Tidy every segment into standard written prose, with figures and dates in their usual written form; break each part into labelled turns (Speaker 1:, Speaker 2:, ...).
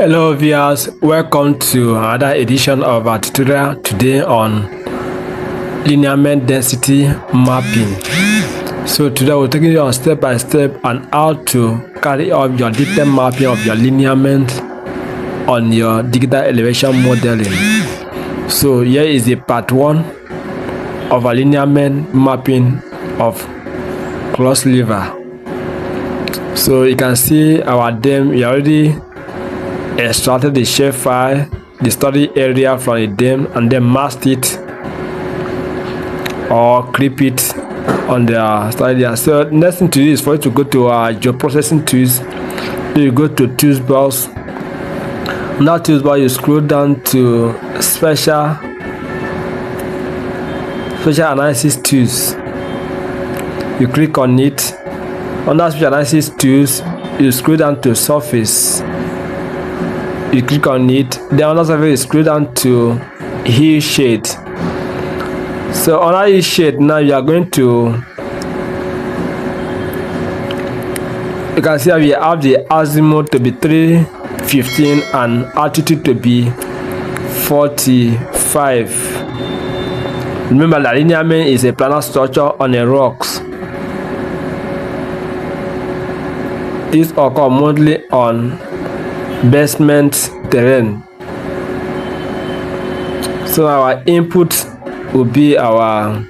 Speaker 1: Hello viewers, welcome to another edition of our tutorial today on lineament density mapping. So today we're taking you on step by step on how to carry out your detailed mapping of your lineament on your digital elevation modeling. So here is the part 1 of a lineament mapping of Cross River. So you can see our dam. We already extracted the shape file, the study area from the dam, and then masked it or clip it on the study area. So next thing to do is for you to go to our geoprocessing tools. So you go to tools box. On that tools bar, you scroll down to special analysis tools. You click on it. Under special analysis tools, you scroll down to surface. You click on it. Then under surface, you scroll down to hue shade. So under hue shade, now you are going to, you can see that we have the azimuth to be 315 and altitude to be 45. Remember that lineament is a planar structure on a rocks. This occurs mostly on basement terrain. So our input will be our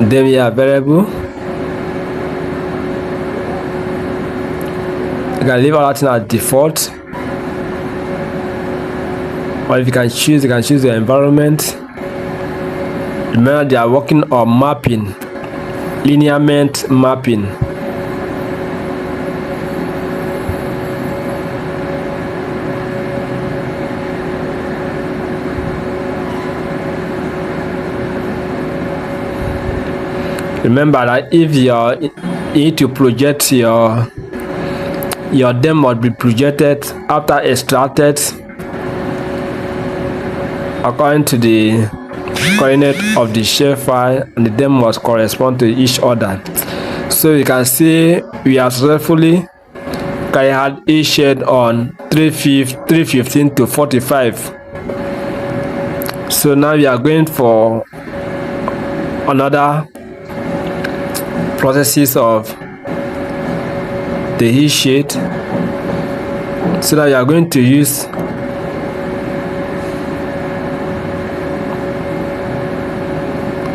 Speaker 1: dam variable. You can leave all that as default, or if you can choose, you can choose the environment. Remember, they are working on mapping, lineament mapping. Remember that if you need to project your dam must be projected after extracted according to the coordinate of the shapefile, and the dam must correspond to each other. So you can see we have successfully carried out each shade on 315 to 45. So now we are going for another processes of the hue shade. So now you are going to use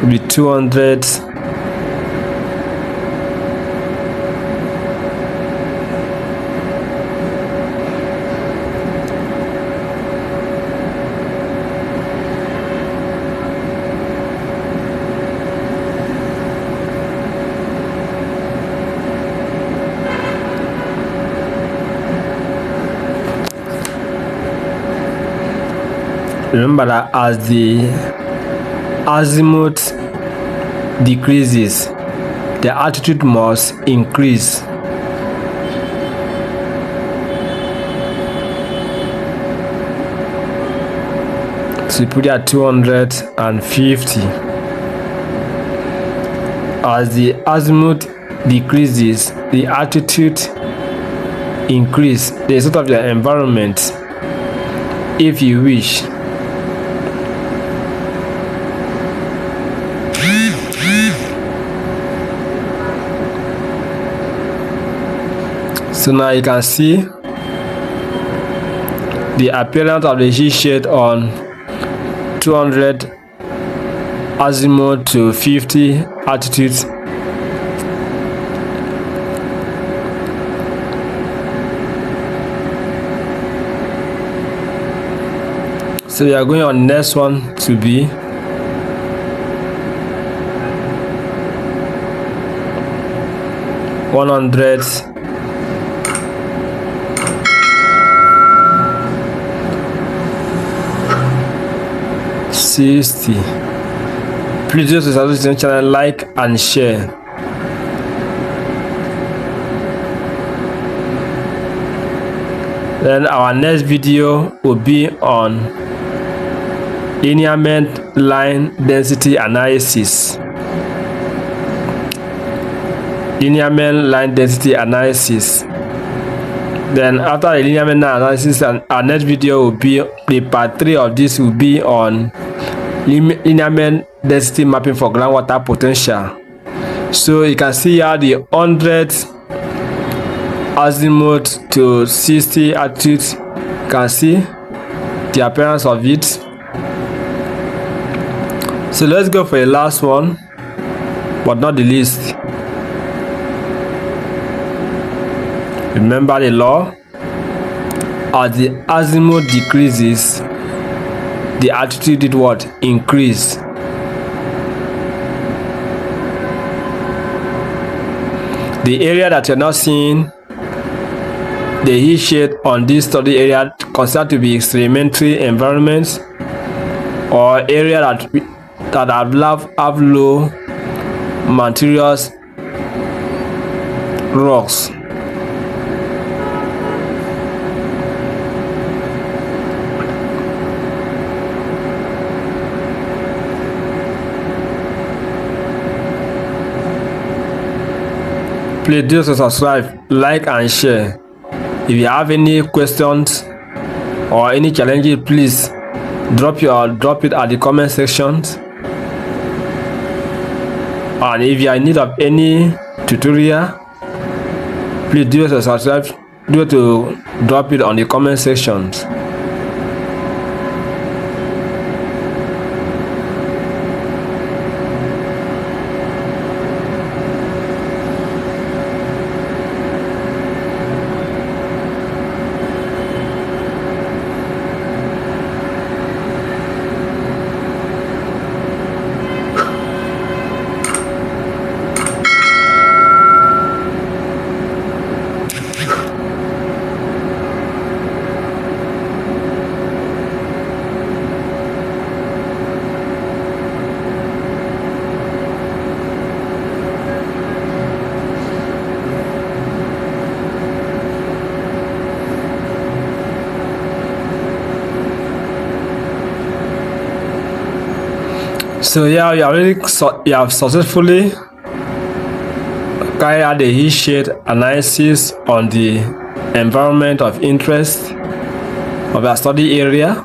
Speaker 1: the 200 Remember that as the azimuth decreases, the altitude must increase. So you put it at 250. As the azimuth decreases, the altitude increase. The sort of your environment, if you wish. So now you can see the appearance of the hue shade on 200 azimuth to 50 altitude. So we are going on next one to be $100 60. Please do subscribe to the channel, like and share. Then our next video will be on lineament line density analysis. lineament line density analysis. Then after the lineament analysis, our next video will be the part 3 of this will be on lineament density mapping for groundwater potential. So you can see here the 100 azimuth to 60 altitude. You can see the appearance of it. So let's go for the last one, but not the least. Remember the law: as the azimuth decreases, the altitude did what? Increase. The area that you're not seeing the heat shade on this study area considered to be experimentary environments, or area that have low materials rocks. Please do subscribe, like and share. If you have any questions or any challenges, please drop it at the comment sections. And if you are in need of any tutorial, please do subscribe. Drop it on the comment sections. So yeah, you have successfully carried out the heat shade analysis on the environment of interest of our study area.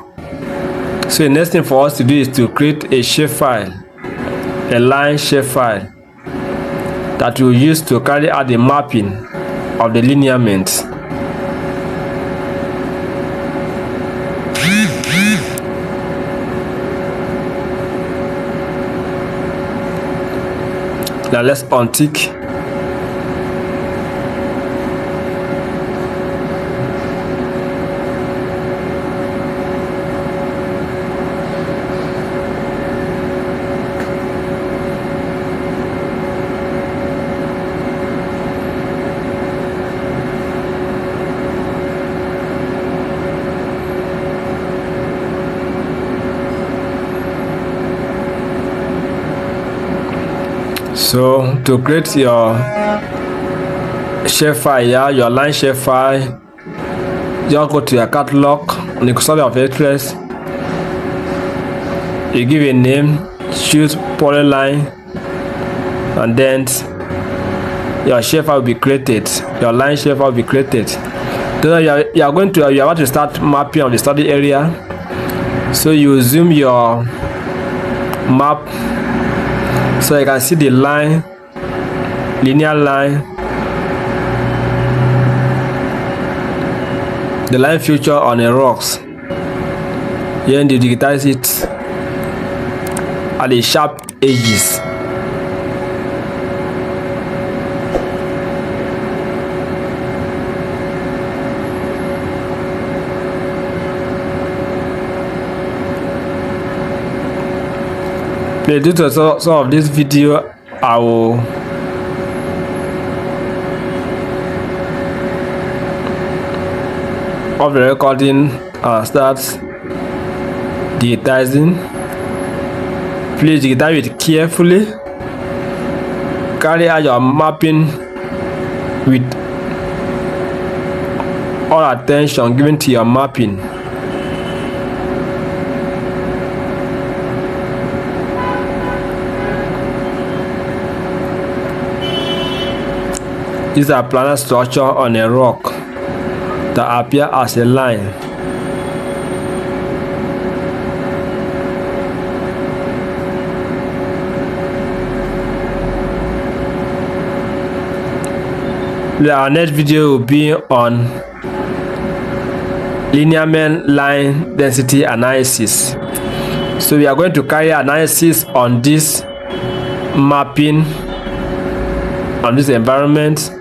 Speaker 1: So the next thing for us to do is to create a shapefile, a line shapefile that we'll use to carry out the mapping of the lineaments. Now let's untick. So to create your shapefile, your line shapefile, just go to your catalog on the study of interest. You give a name, choose polyline, and then your shapefile will be created. Your line shapefile will be created. Then you are about to start mapping of the study area. So you zoom your map, so you can see the line, linear line, the line feature on the rocks. Then you digitize it at the sharp edges. Due to some of this video, I will off the recording and start digitizing. Please digitize it carefully. Carry out your mapping with all attention given to your mapping. These are planar structure on a rock that appear as a line. Our next video will be on lineament line density analysis. So we are going to carry analysis on this mapping on this environment.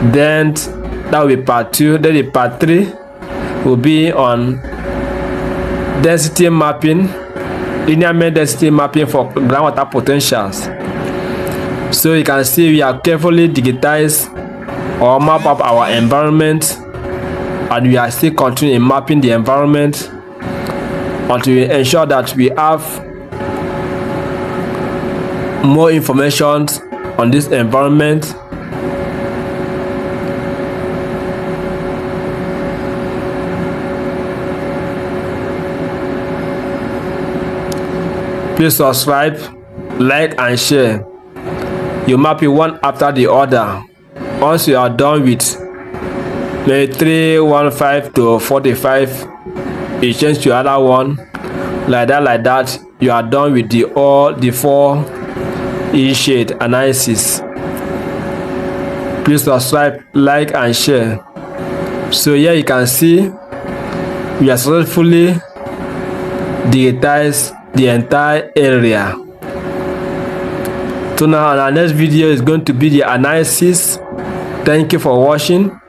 Speaker 1: Then that will be part 2. Then the part 3 will be on density mapping, lineament density mapping for groundwater potentials. So you can see we have carefully digitized or map up our environment, and we are still continuing mapping the environment until we ensure that we have more information on this environment. Please subscribe, like and share. You map it one after the other. Once you are done with maybe 315 to 45, you change to other one, like that. You are done with all the 4 shade analysis. Please subscribe, like and share. So here you can see we have successfully digitized the entire area. So now our next video is going to be the analysis. Thank you for watching.